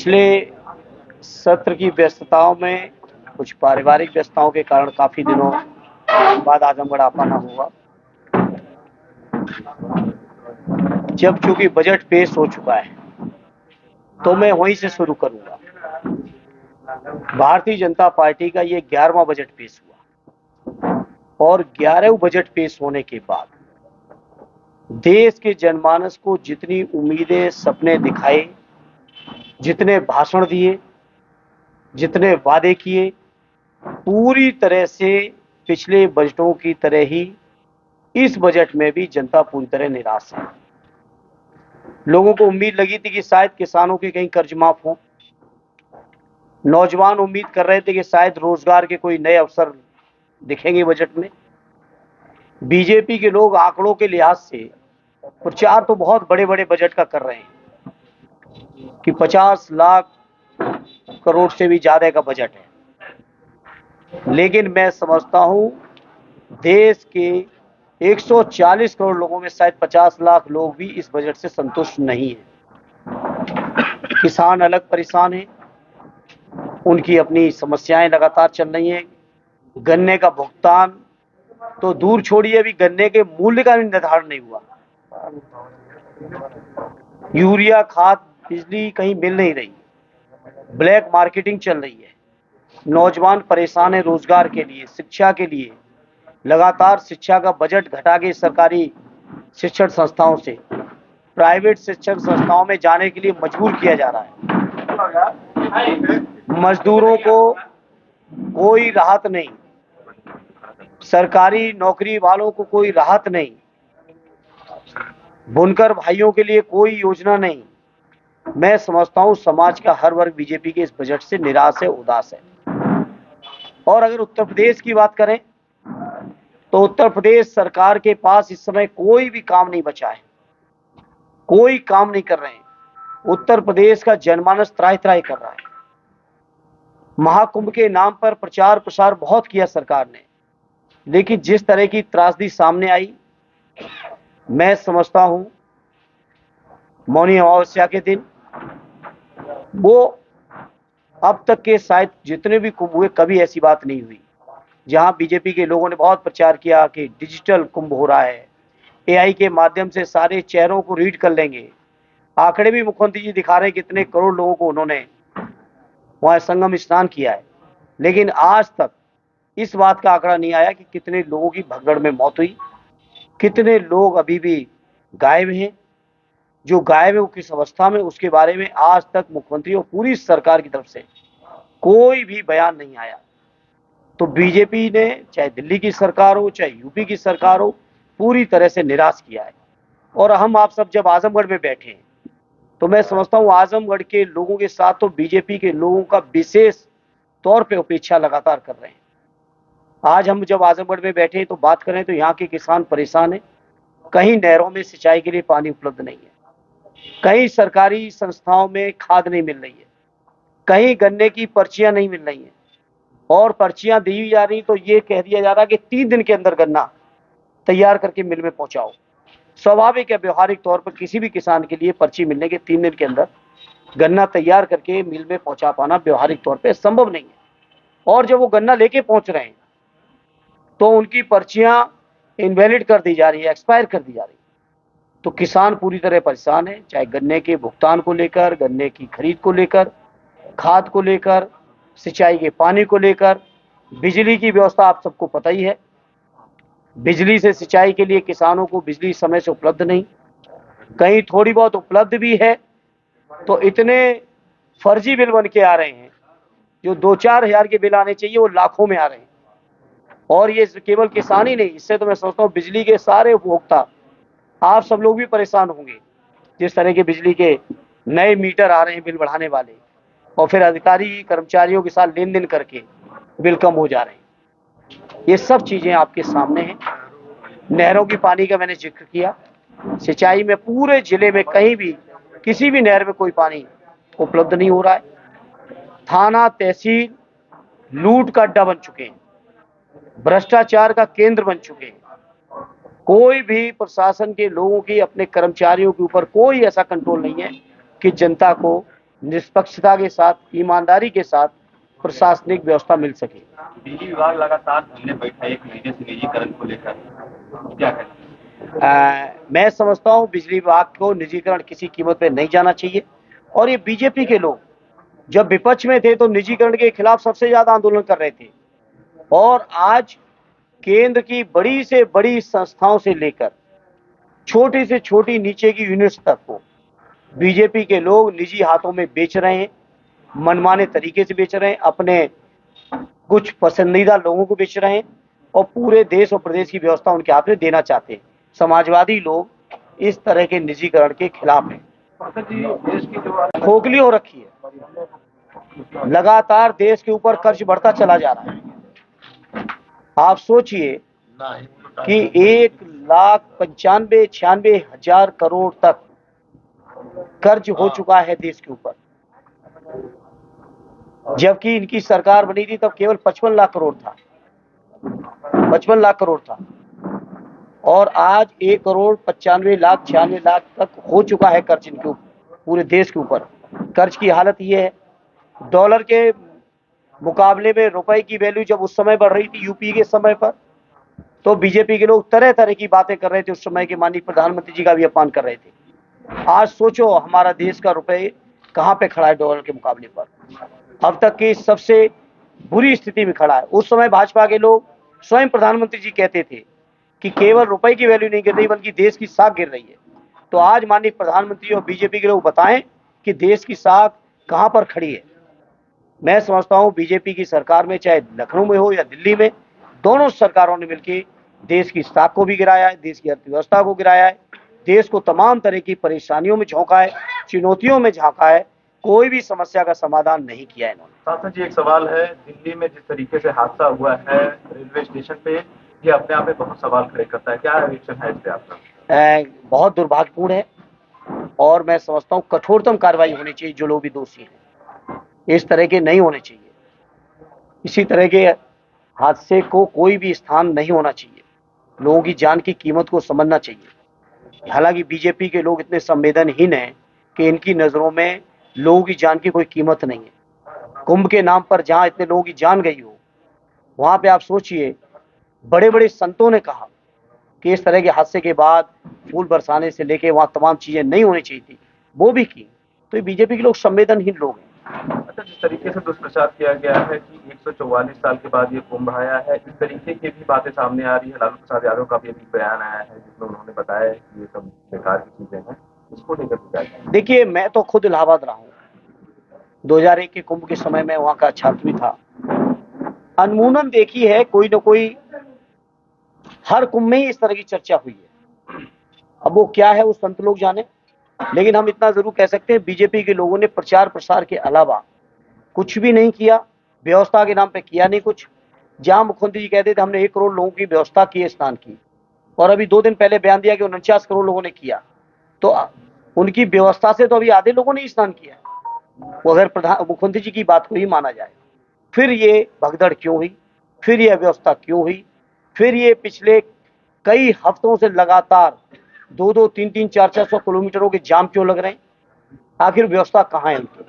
पिछले सत्र की व्यस्तताओं में कुछ पारिवारिक व्यस्तताओं के कारण काफी दिनों बाद आजमगढ़ आ पाना हुआ। जब चूंकि बजट पेश हो चुका है तो मैं वहीं से शुरू करूंगा। भारतीय जनता पार्टी का ये 11वां बजट पेश हुआ और 11वें बजट पेश होने के बाद देश के जनमानस को जितनी उम्मीदें, सपने दिखाए, जितने भाषण दिए, जितने वादे किए, पूरी तरह से पिछले बजटों की तरह ही इस बजट में भी जनता पूरी तरह निराश है। लोगों को उम्मीद लगी थी कि शायद किसानों के कहीं कर्ज माफ हो, नौजवान उम्मीद कर रहे थे कि शायद रोजगार के कोई नए अवसर दिखेंगे बजट में। बीजेपी के लोग आंकड़ों के लिहाज से प्रचार तो बहुत बड़े बड़े बजट का कर रहे हैं कि 50 लाख करोड़ से भी ज्यादा का बजट है, लेकिन मैं समझता हूं देश के 140 करोड़ लोगों में शायद 50 लाख लोग भी इस बजट से संतुष्ट नहीं है। किसान अलग परेशान हैं, उनकी अपनी समस्याएं लगातार चल रही हैं। गन्ने का भुगतान तो दूर छोड़िए, अभी गन्ने के मूल्य का भी निर्धारण नहीं हुआ। यूरिया, खाद, बिजली कहीं मिल नहीं रही, ब्लैक मार्केटिंग चल रही है। नौजवान परेशान है रोजगार के लिए, शिक्षा के लिए। लगातार शिक्षा का बजट घटा के सरकारी शिक्षण संस्थाओं से प्राइवेट शिक्षण संस्थाओं में जाने के लिए मजबूर किया जा रहा है। मजदूरों को कोई राहत नहीं, सरकारी नौकरी वालों को कोई राहत नहीं, बुनकर भाइयों के लिए कोई योजना नहीं। मैं समझता हूं समाज का हर वर्ग बीजेपी के इस बजट से निराश है, उदास है। और अगर उत्तर प्रदेश की बात करें तो उत्तर प्रदेश सरकार के पास इस समय कोई भी काम नहीं बचा है, कोई काम नहीं कर रहे हैं। उत्तर प्रदेश का जनमानस त्राहि त्राहि कर रहा है। महाकुंभ के नाम पर प्रचार प्रसार बहुत किया सरकार ने, लेकिन जिस तरह की त्रासदी सामने आई, मैं समझता हूं मौनी अमावस्या के दिन वो अब तक के शायद जितने भी कुंभ हुए कभी ऐसी बात नहीं हुई जहां बीजेपी के लोगों ने बहुत प्रचार किया कि डिजिटल कुंभ हो रहा है, एआई के माध्यम से सारे चेहरों को रीड कर लेंगे। आंकड़े भी मुख्यमंत्री जी दिखा रहे हैं कितने करोड़ लोगों को उन्होंने वहां संगम स्नान किया है, लेकिन आज तक इस बात का आंकड़ा नहीं आया कि कितने लोगों की भगदड़ में मौत हुई, कितने लोग अभी भी गायब हैं। जो गायब है वो किस अवस्था में, उसके बारे में आज तक मुख्यमंत्री और पूरी सरकार की तरफ से कोई भी बयान नहीं आया। तो बीजेपी ने, चाहे दिल्ली की सरकार हो चाहे यूपी की सरकार हो, पूरी तरह से निराश किया है। और हम आप सब जब आजमगढ़ में बैठे हैं तो मैं समझता हूं आजमगढ़ के लोगों के साथ तो बीजेपी के लोगों का विशेष तौर पे उपेक्षा लगातार कर रहे हैं। आज हम जब आजमगढ़ में बैठे तो बात करें तो यहाँ के किसान परेशान हैं। कहीं नहरों में सिंचाई के लिए पानी उपलब्ध नहीं है, कहीं सरकारी संस्थाओं में खाद नहीं मिल रही है, कहीं गन्ने की पर्चियां नहीं मिल रही हैं, और पर्चियां दी जा रही तो ये कह दिया जा रहा है कि 3 दिन के अंदर गन्ना तैयार करके मिल में पहुंचाओ। स्वाभाविक है, व्यवहारिक तौर पर किसी भी किसान के लिए पर्ची मिलने के 3 दिन के अंदर गन्ना तैयार करके मिल में पहुंचा पाना व्यवहारिक तौर पर संभव नहीं है। और जब वो गन्ना लेके पहुंच रहे हैं तो उनकी पर्चियां इनवैलिड कर दी जा रही है, एक्सपायर कर दी जा रही है। तो किसान पूरी तरह परेशान है, चाहे गन्ने के भुगतान को लेकर, गन्ने की खरीद को लेकर, खाद को लेकर, सिंचाई के पानी को लेकर। बिजली की व्यवस्था आप सबको पता ही है, बिजली से सिंचाई के लिए किसानों को बिजली समय से उपलब्ध नहीं, कहीं थोड़ी बहुत उपलब्ध भी है तो इतने फर्जी बिल बन के आ रहे हैं, जो 2-4 हजार के बिल आने चाहिए वो लाखों में आ रहे हैं। और ये केवल किसान ही नहीं, इससे तो मैं सोचता हूँ बिजली के सारे उपभोक्ता, आप सब लोग भी परेशान होंगे। जिस तरह के बिजली के नए मीटर आ रहे हैं बिल बढ़ाने वाले, और फिर अधिकारी कर्मचारियों के साथ लेन देन करके बिल कम हो जा रहे हैं। ये सब चीजें आपके सामने हैं। नहरों की पानी का मैंने जिक्र किया, सिंचाई में पूरे जिले में कहीं भी किसी भी नहर में कोई पानी उपलब्ध नहीं हो रहा है। थाना तहसील लूट का अड्डा बन चुके हैं, भ्रष्टाचार का केंद्र बन चुके हैं। कोई भी प्रशासन के लोगों की, अपने कर्मचारियों के ऊपर कोई ऐसा कंट्रोल नहीं है कि जनता को निष्पक्षता के साथ, ईमानदारी के साथ प्रशासनिक व्यवस्था मिल सके। बिजली विभाग लगातार धरने बैठा है 1 महीने से निजीकरण को लेकर, क्या कहना? मैं समझता हूं बिजली विभाग को निजीकरण किसी कीमत पे नहीं जाना चाहिए। और ये बीजेपी के लोग जब विपक्ष में थे तो निजीकरण के खिलाफ सबसे ज्यादा आंदोलन कर रहे थे, और आज केंद्र की बड़ी से बड़ी संस्थाओं से लेकर छोटी से छोटी नीचे की यूनिट्स तक को बीजेपी के लोग निजी हाथों में बेच रहे हैं, मनमाने तरीके से बेच रहे हैं, अपने कुछ पसंदीदा लोगों को बेच रहे हैं, और पूरे देश और प्रदेश की व्यवस्था उनके हाथ में देना चाहते हैं। समाजवादी लोग इस तरह के निजीकरण के खिलाफ हैं। देश की जो खोखली हो रखी है, लगातार देश के ऊपर कर्ज बढ़ता चला जा रहा है। आप सोचिए कि 1,95,96,000 करोड़ तक कर्ज हो चुका है देश के ऊपर, जबकि इनकी सरकार बनी थी तब केवल 55 लाख करोड़ था, 55 लाख करोड़ था, और आज 1,95,96,000 तक हो चुका है कर्ज इनके ऊपर, पूरे देश के ऊपर। कर्ज की हालत ये है, डॉलर के मुकाबले में रुपए की वैल्यू जब उस समय बढ़ रही थी यूपी के समय पर, तो बीजेपी के लोग तरह तरह की बातें कर रहे थे, उस समय के माननीय प्रधानमंत्री जी का भी अपमान कर रहे थे। आज सोचो हमारा देश का रुपए कहां पे खड़ा है डॉलर के मुकाबले पर, अब तक की सबसे बुरी स्थिति में खड़ा है। उस समय भाजपा के लोग, स्वयं प्रधानमंत्री जी कहते थे कि केवल रुपए की वैल्यू नहीं गिर रही बल्कि देश की साख गिर रही है। तो आज माननीय प्रधानमंत्री और बीजेपी के लोग बताएं कि देश की साख कहां पर खड़ी है। मैं समझता हूं बीजेपी की सरकार में, चाहे लखनऊ में हो या दिल्ली में, दोनों सरकारों ने मिलकर देश की साख को भी गिराया है, देश की अर्थव्यवस्था को गिराया है, देश को तमाम तरह की परेशानियों में झोंका है, चुनौतियों में झांका है, कोई भी समस्या का समाधान नहीं किया इन्होंने। शासन जी, एक सवाल है, दिल्ली में जिस तरीके से हादसा हुआ है रेलवे स्टेशन पे, ये अपने आप में बहुत सवाल खड़े करता है, क्या रिएक्शन है इस पे आपका? बहुत दुर्भाग्यपूर्ण है, और मैं समझता हूं कठोरतम कार्रवाई होनी चाहिए। जो लोग भी दोषी हैं इस तरह के नहीं होने चाहिए, इसी तरह के हादसे को कोई भी स्थान नहीं होना चाहिए। लोगों की जान की कीमत को समझना चाहिए। हालांकि बीजेपी के लोग इतने संवेदनहीन हैं कि इनकी नजरों में लोगों की जान की कोई कीमत नहीं है। कुंभ के नाम पर जहां इतने लोगों की जान गई हो, वहां पे आप सोचिए, बड़े बड़े संतों ने कहा कि इस तरह के हादसे के बाद फूल बरसाने से लेके वहां तमाम चीजें नहीं होनी चाहिए थी, वो भी की। तो ये बीजेपी के लोग संवेदनहीन लोग हैं। अच्छा, जिस तरीके से दुष्प्रचार किया गया है कि 144 साल के बाद ये कुंभ आया है, इस तरीके की भी बातें सामने आ रही है। लालू प्रसाद यादव का भी अभी बयान आया है जिसमें उन्होंने बताया कि ये सब बेकार की चीजें हैं, इसको लेकर क्या कहें? देखिए, मैं तो खुद इलाहाबाद रहा हूँ, 2001 के कुंभ के समय में वहां का छात्र भी था। अनमूनन देखी है, कोई न कोई हर कुंभ में ही इस तरह की चर्चा हुई है। अब वो क्या है वो संत लोग जाने, लेकिन हम इतना जरूर कह सकते हैं बीजेपी के लोगों ने प्रचार प्रसार के अलावा कुछ भी नहीं किया, व्यवस्था के नाम पे किया नहीं कुछ। जहां मुख्यमंत्री जी कहते थे हमने 1 करोड़ लोगों की व्यवस्था की है स्नान की, और अभी 2 दिन पहले बयान दिया कि 49 करोड़ लोगों ने किया, तो उनकी व्यवस्था से तो अभी आधे लोगों ने स्नान किया। वो अगर मुख्यमंत्री जी की बात को ही माना जाए, फिर ये भगदड़ क्यों हुई, फिर ये अव्यवस्था क्यों हुई, फिर ये पिछले कई हफ्तों से लगातार 2-2, 3-3, 4-400 किलोमीटरों के जाम क्यों लग रहे हैं? आखिर व्यवस्था कहाँ है उनकी?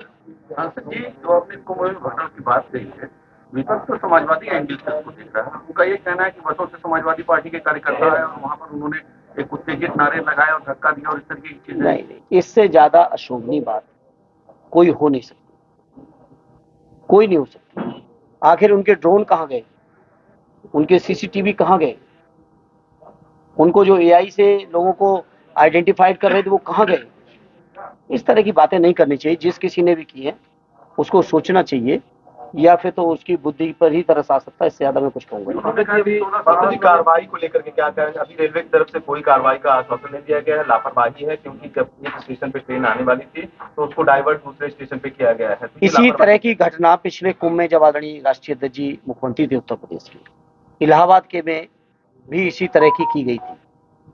जी, जो आपने कुंभ में घटना की बात कही है, विपक्ष तो समाजवादी एंगल से उसको देख रहा है। उनका ये कहना है कि वर्षों से समाजवादी पार्टी के कार्यकर्ता है और वहां पर उन्होंने एक उत्तेजित नारे लगाए और धक्का दिया और इस तरह की चीजें। नहीं, इससे ज्यादा अशोभनीय बात कोई हो नहीं सकती, कोई नहीं हो सकती। आखिर उनके ड्रोन कहाँ गए, उनके सीसीटीवी कहाँ गए, उनको जो एआई से लोगों को आइडेंटिफाइड कर रहे थे वो कहाँ गए? इस तरह की बातें नहीं करनी चाहिए। जिस किसी ने भी की है उसको सोचना चाहिए, या फिर तो उसकी बुद्धि पर ही तरस आ सकता है। इससे ज्यादा मैं कुछ कहूंगा। कार्रवाई को लेकर के क्या कहें? अभी रेलवे की तरफ से कोई कार्रवाई का आश्वासन नहीं दिया गया है, लापरवाही है, क्योंकि जब एक स्टेशन पे ट्रेन आने वाली थी तो उसको डाइवर्ट दूसरे स्टेशन पे किया गया है। तो इसी तरह की घटना पिछले कुंभ में जब आदरणीय राष्ट्रीय अध्यक्ष जी मुख्यमंत्री थे उत्तर प्रदेश के, इलाहाबाद के में भी इसी तरह की गई थी।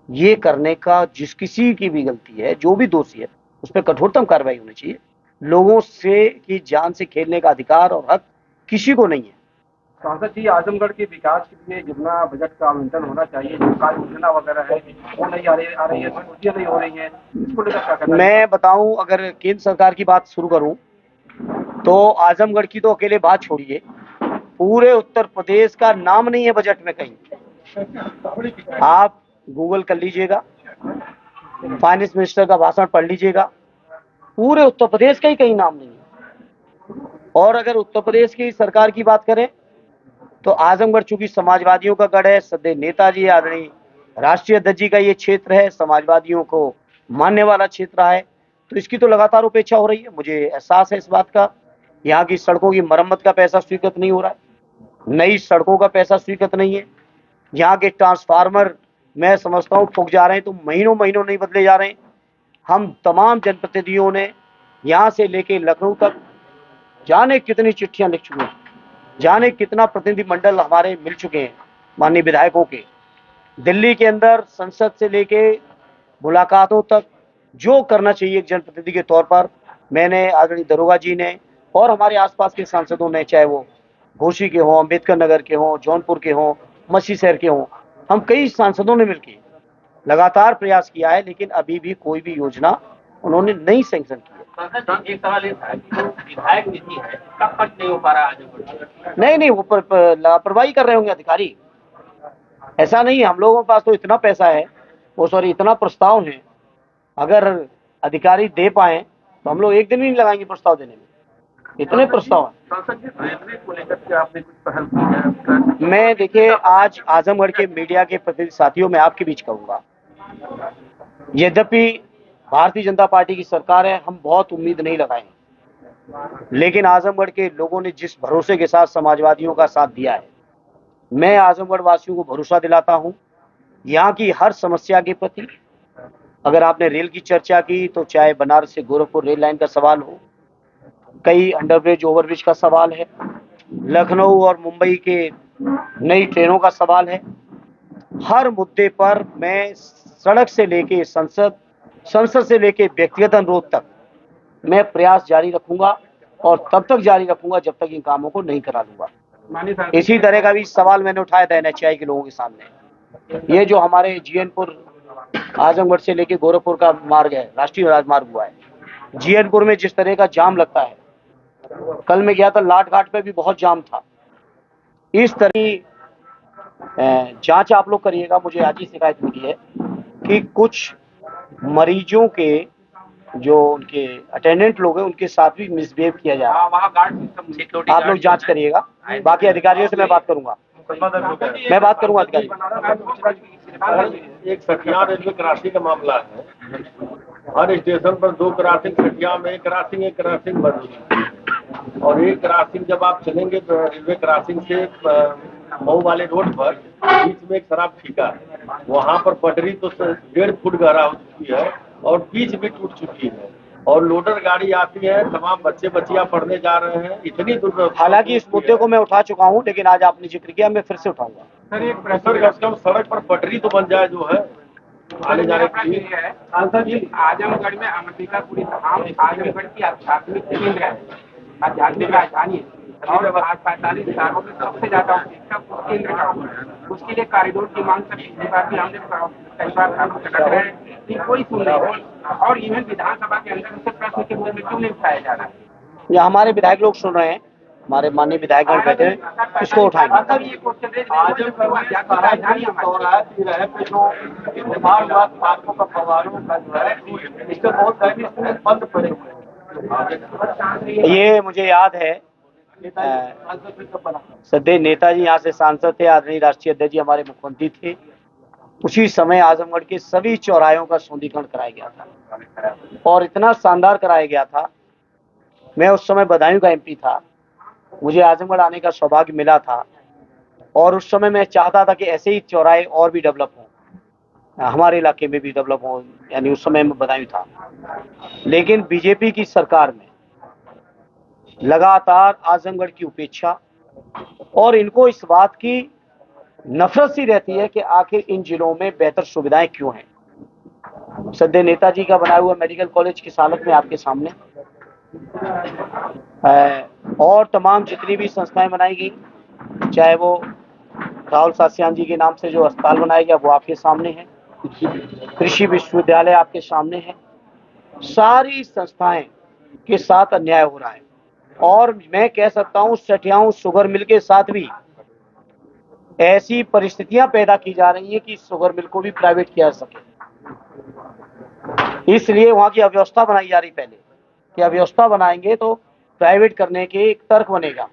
ये करने का जिस किसी की भी गलती है, जो भी दोषी है, उस पर कठोरतम कार्रवाई होनी चाहिए। लोगों से की जान से खेलने का अधिकार और हक किसी को नहीं है, सांसद जी, आजमगढ़ के विकास के लिए जितना बजट का आवंटन होना चाहिए, जो कार्य योजना वगैरह है वो नहीं आ रही है, स्कूटियाँ नहीं हो रही हैं, इसको लेकर क्या कहना है? मैं बताऊं, अगर केंद्र सरकार की बात शुरू करूं तो आजमगढ़ की तो अकेले बात छोड़िए, पूरे उत्तर प्रदेश का नाम नहीं है बजट में कहीं। आप गूगल कर लीजिएगा, फाइनेंस मिनिस्टर का भाषण पढ़ लीजिएगा, पूरे उत्तर प्रदेश का ही कहीं नाम नहीं है। और अगर उत्तर प्रदेश की सरकार की बात करें तो आजमगढ़ चूंकि समाजवादियों का गढ़ है, सदैव नेताजी आदरणीय राष्ट्रीय अध्यक्ष जी का ये क्षेत्र है, समाजवादियों को मानने वाला क्षेत्र रहा है, तो इसकी तो लगातार उपेक्षा हो रही है। मुझे एहसास है इस बात का। यहाँ की सड़कों की मरम्मत का पैसा स्वीकृत नहीं हो रहा है, नई सड़कों का पैसा स्वीकृत नहीं है, यहाँ के ट्रांसफार्मर मैं समझता हूँ फूक जा रहे हैं तो महीनों महीनों नहीं बदले जा रहे हैं। हम तमाम जनप्रतिनिधियों ने यहाँ से लेके लखनऊ तक जाने कितनी चिट्ठियां लिख चुके हैं, जाने कितना प्रतिनिधिमंडल हमारे मिल चुके हैं माननीय विधायकों के। दिल्ली के अंदर संसद से लेके मुलाकातों तक जो करना चाहिए एक जनप्रतिनिधि के तौर पर, मैंने आदरणीय दरोगा जी ने और हमारे आसपास के सांसदों ने, चाहे वो घोसी के हों, अम्बेडकर नगर के हों, जौनपुर के हों, मछली शहर के हों, हम कई सांसदों ने मिलकर लगातार प्रयास किया है, लेकिन अभी भी कोई भी योजना उन्होंने नहीं सैंक्शन की है। एक सवाल ये था कि जो विधायक निधि है इसका खर्च नहीं हो पा रहा आजमगढ़। नहीं, वो लापरवाही कर रहे होंगे अधिकारी, ऐसा नहीं है। हम लोगों के पास तो इतना पैसा है, वो सॉरी इतना प्रस्ताव है, अगर अधिकारी दे पाए तो हम लोग एक दिन भी नहीं लगाएंगे प्रस्ताव देने में, इतने प्रस्ताव हैं। सांसद जी, रेलवे को लेकर के आपने कुछ पहल की है? मैं देखिए आज आजमगढ़ के मीडिया के प्रतिनिधि साथियों में आपके बीच कहूंगा, यद्यपि भारतीय जनता पार्टी की सरकार है, हम बहुत उम्मीद नहीं लगाएंगे, लेकिन आजमगढ़ के लोगों ने जिस भरोसे के साथ समाजवादियों का साथ दिया है, मैं आजमगढ़ वासियों को भरोसा दिलाता हूं। यहाँ की हर समस्या के प्रति, अगर आपने रेल की चर्चा की तो चाहे बनारस से गोरखपुर रेल लाइन का सवाल हो, कई अंडरब्रिज ओवरब्रिज का सवाल है, लखनऊ और मुंबई के नई ट्रेनों का सवाल है, हर मुद्दे पर मैं सड़क से लेके संसद से लेके व्यक्तिगत अनुरोध तक मैं प्रयास जारी रखूंगा और तब तक जारी रखूंगा जब तक इन कामों को नहीं करा लूंगा। इसी तरह का भी सवाल मैंने उठाया था NHAI के लोगों के सामने। ये जो हमारे जीएनपुर आजमगढ़ से लेके गोरखपुर का मार्ग है, राष्ट्रीय राजमार्ग हुआ है, जीएनपुर में जिस तरह का जाम लगता है, कल मैं गया था लाट घाट पे भी बहुत जाम था। इस तरह की जांच आप लोग करिएगा। मुझे आज ही शिकायत मिली है कि कुछ मरीजों के जो उनके अटेंडेंट लोग हैं उनके साथ भी मिसबिहेव किया जा रहा है। वहाँ गार्ड सिक्योरिटी आप लोग जांच करिएगा, बाकी अधिकारियों से मैं बात करूंगा, मैं बात करूंगा अधिकारी। एक सठिया रेलवे क्रॉसिंग का मामला है, हर स्टेशन पर 2 क्रॉसिंग, सठिया में एक क्रॉसिंग बंद हुई, और एक क्रॉसिंग जब आप चलेंगे तो रेलवे क्रॉसिंग से मऊ वाले रोड पर बीच में एक शराब ठेका है, वहाँ पर पटरी तो 1.5 फुट गहरा हो चुकी है और बीच भी टूट चुकी है, और लोडर गाड़ी आती है, तमाम बच्चे बच्चियां पढ़ने जा रहे हैं, इतनी दुर्व्यवस्था। हालांकि इस मुद्दे को मैं उठा चुका हूं, लेकिन आज आपने जिक्र किया, मैं फिर से उठाऊंगा। सर, एक कम से कम सड़क पर पटरी तो बन जाए जो है आने जाने के लिए। है सांसद जी, आजमगढ़ में अंबिकापुरी धाम आजमगढ़ की आध्यात्मिक केंद्र है, आध्यात्मिक राजधानी है, और आज 45 सालों में सबसे ज्यादा अपेक्षा उस केंद्र का है। उसके लिए कॉरिडोर की मांग कर पिछली बार भी हमने कई बार कर रहे हैं, लेकिन कोई सुन नहीं रहा, और इवन विधानसभा के अंदर उसे प्रश्न के रूप में क्यों नहीं उठाया जा रहा है? या हमारे विधायक लोग सुन रहे हैं, हमारे माननीय विधायकगण बैठे हैं, इसको उठाएंगे। ये मुझे याद है, सदैव नेताजी यहाँ से सांसद थे, आदरणीय राष्ट्रीय अध्यक्ष जी हमारे मुख्यमंत्री थे, उसी समय आजमगढ़ के सभी चौराहों का सौंदर्यीकरण कराया गया था और इतना शानदार कराया गया था। मैं उस समय बदायूं का MP था, मुझे आजमगढ़ आने का सौभाग्य मिला था, और उस समय मैं चाहता था कि ऐसे ही चौराहे और भी डेवलप हों, हमारे इलाके में भी डेवलप हों, यानी उस समय मैं बदायूं था। लेकिन बीजेपी की सरकार में लगातार आजमगढ़ की उपेक्षा, और इनको इस बात की नफरत सी रहती है कि आखिर इन जिलों में बेहतर सुविधाएं क्यों हैं। सदैव नेताजी का बनाया हुआ मेडिकल कॉलेज की हालत में आपके सामने और तमाम जितनी भी संस्थाएं बनाई गई, चाहे वो राहुल सास्यान जी के नाम से जो अस्पताल बनाया गया वो आपके सामने है, कृषि विश्वविद्यालय आपके सामने है। सारी संस्थाएं के साथ अन्याय हो रहा है और मैं कह सकता हूं सठियाओं शुगर मिल के साथ भी ऐसी परिस्थितियां पैदा की जा रही हैं कि शुगर मिल को भी प्राइवेट किया जा सके। इसलिए वहां की अव्यवस्था बनाई जा रही पहले कि अव्यवस्था बनाएंगे तो प्राइवेट करने के एक तर्क बनेगा।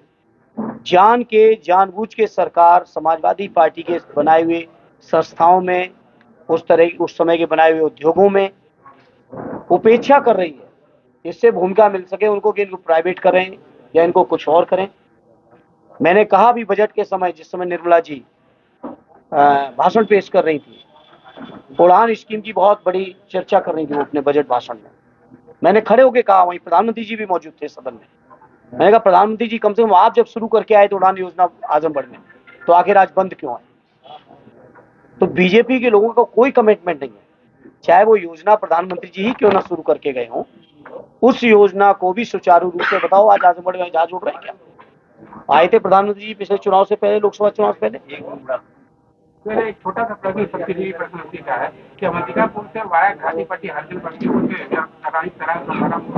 जानबूझ के सरकार समाजवादी पार्टी के बनाए हुए संस्थाओं में, उस समय के बनाए हुए उद्योगों में उपेक्षा कर रही है, इससे भूमिका मिल सके उनको कि इनको प्राइवेट करें या इनको कुछ और करें। मैंने कहा भी बजट के समय, जिस समय निर्मला जी भाषण पेश कर रही थी, उड़ान स्कीम की बहुत बड़ी चर्चा कर रही थी वो अपने बजट भाषण में। मैंने खड़े होकर कहा, वहीं प्रधानमंत्री जी भी मौजूद थे सदन में, मैंने कहा प्रधानमंत्री जी कम से कम आप जब शुरू करके आए तो उड़ान योजना आजमगढ़ में, तो आखिर आज बंद क्यों है? तो बीजेपी के लोगों का कोई कमिटमेंट नहीं है, चाहे वो योजना प्रधानमंत्री जी ही क्यों ना शुरू करके गए हों, उस योजना को भी सुचारू रूप से बताओ। आज आजमगढ़ में जहाज उड़ रहे हैं क्या? आए थे प्रधानमंत्री जी पिछले चुनाव से पहले, लोकसभा चुनाव से पहले। मेरा एक छोटा सा प्रश्न सब्सिडी प्रश्न का है कि अंबिकापुर से वाया घाटीपट्टी हरदिल बस्ती होते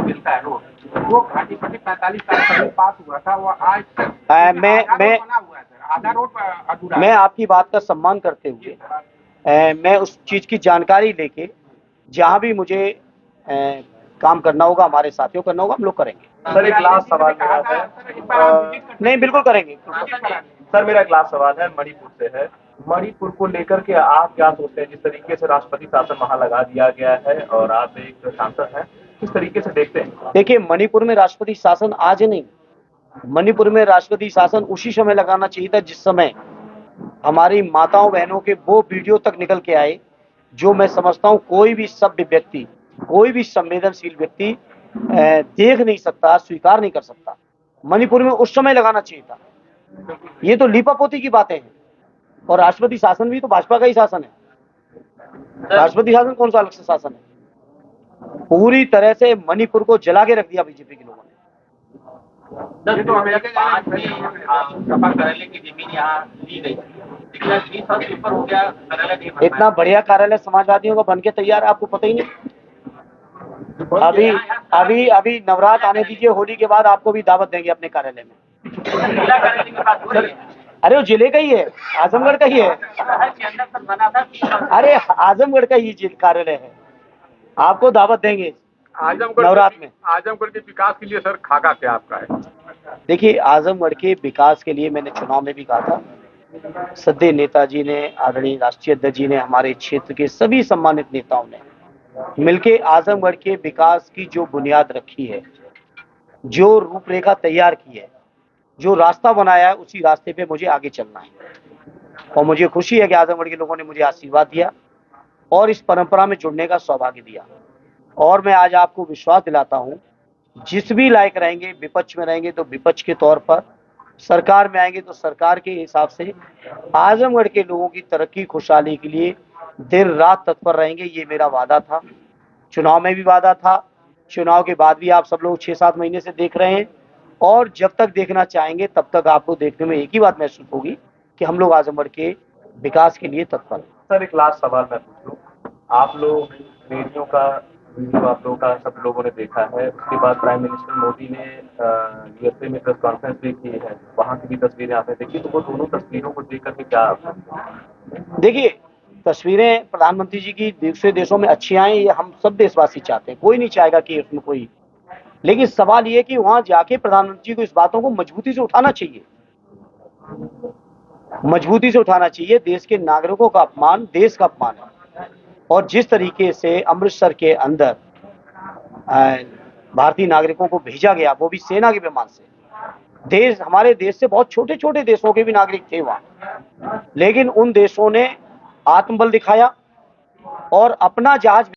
मिलता है रोड, वो घाटीपट्टी 45 साल पहले पास हुआ था, वो आज तक बना हुआ है सर, आधा रोड अधूरा। मैं आपकी बात का सम्मान करते हुए मैं उस चीज की जानकारी लेके जहां भी मुझे काम करना होगा, हमारे साथियों करना होगा, हम लोग करेंगे। सर एक लास्ट सवाल मेरा है, नहीं बिल्कुल करेंगे सर मेरा एक लास्ट सवाल है, मणिपुर से है। मणिपुर को लेकर के आप क्या सोचते हैं? जिस तरीके से राष्ट्रपति शासन वहां लगा दिया गया है और आप एक सांसद हैं, किस तरीके से देखते हैं? देखिए, मणिपुर में राष्ट्रपति शासन आज नहीं, मणिपुर में राष्ट्रपति शासन उसी समय लगाना चाहिए था जिस समय हमारी माताओं बहनों के वो वीडियो तक निकल के आए, जो मैं समझता हूं कोई भी सभ्य व्यक्ति, कोई भी संवेदनशील व्यक्ति देख नहीं सकता, स्वीकार नहीं कर सकता। मणिपुर में उस समय लगाना चाहिए था। ये तो लीपापोती की बातें हैं, और राष्ट्रपति शासन भी तो भाजपा का ही शासन है। राष्ट्रपति शासन कौन सा अलग से शासन है? पूरी तरह से मणिपुर को जला के रख दिया बीजेपी के लोगों ने। तो कार्यालय की जमीन यहाँ ली गई, पिछला 20 साल से ऊपर हो गया, कार्यालय नहीं बन पाया। इतना बढ़िया कार्यालय समाजवादियों का बन के तैयार है, आपको पता ही नहीं। अभी नवरात्र आने दीजिए, होली के बाद आपको भी दावत देंगे अपने कार्यालय में। अरे वो जिले का ही है, आजमगढ़ का ही है। अरे आजमगढ़ का ही कार्यालय है, आपको दावत देंगे नवरात्र में। आजमगढ़ के विकास के लिए सर खाका क्या आपका है? देखिए, आजमगढ़ के विकास के लिए मैंने चुनाव में भी कहा था, सद्य नेताजी ने, आदरणीय राष्ट्रीय अध्यक्ष जी ने, हमारे क्षेत्र के सभी सम्मानित नेताओं ने मिलके आजमगढ़ के विकास की जो बुनियाद रखी है, जो रूपरेखा तैयार की है, जो रास्ता बनाया है, उसी रास्ते पे मुझे आगे चलना है। और मुझे खुशी है कि आजमगढ़ के लोगों ने मुझे आशीर्वाद दिया और इस परंपरा में जुड़ने का सौभाग्य दिया। और मैं आज आपको विश्वास दिलाता हूं, जिस भी लायक रहेंगे, विपक्ष में रहेंगे तो विपक्ष के तौर पर, सरकार में आएंगे तो सरकार के हिसाब से आजमगढ़ के लोगों की तरक्की खुशहाली के लिए दिन रात तत्पर रहेंगे। ये मेरा वादा था, चुनाव में भी वादा था, चुनाव के बाद भी आप सब लोग 6-7 महीने से देख रहे हैं, और जब तक देखना चाहेंगे तब तक आपको देखने में एक ही बात महसूस होगी कि हम लोग आजमगढ़ के विकास के लिए तत्पर हैं। सर एक लास्ट सवाल मैं पूछ लूं, आप लोग रेडियो का वीडियो आप लोगों का सब लोगों ने देखा है, उसके बाद प्राइम मिनिस्टर मोदी ने यूएसए में प्रेस कॉन्फ्रेंस भी की है, वहां की भी तस्वीरें आपने देखी, तो वो दोनों तस्वीरों को देख करके क्या आप? देखिए, तस्वीरें प्रधानमंत्री जी की दूसरे देशों में अच्छी आए, ये हम सब देशवासी चाहते हैं, कोई नहीं चाहेगा कि उसमें कोई, लेकिन सवाल ये कि वहां जाके प्रधानमंत्री जी को इस बातों को मजबूती से उठाना चाहिए, मजबूती से उठाना चाहिए। देश के नागरिकों का अपमान देश का अपमान है, और जिस तरीके से अमृतसर के अंदर भारतीय नागरिकों को भेजा गया, वो भी सेना के विमान से, हमारे देश से बहुत छोटे छोटे देशों के भी नागरिक थे वहां, लेकिन उन देशों ने आत्मबल दिखाया और अपना जहाज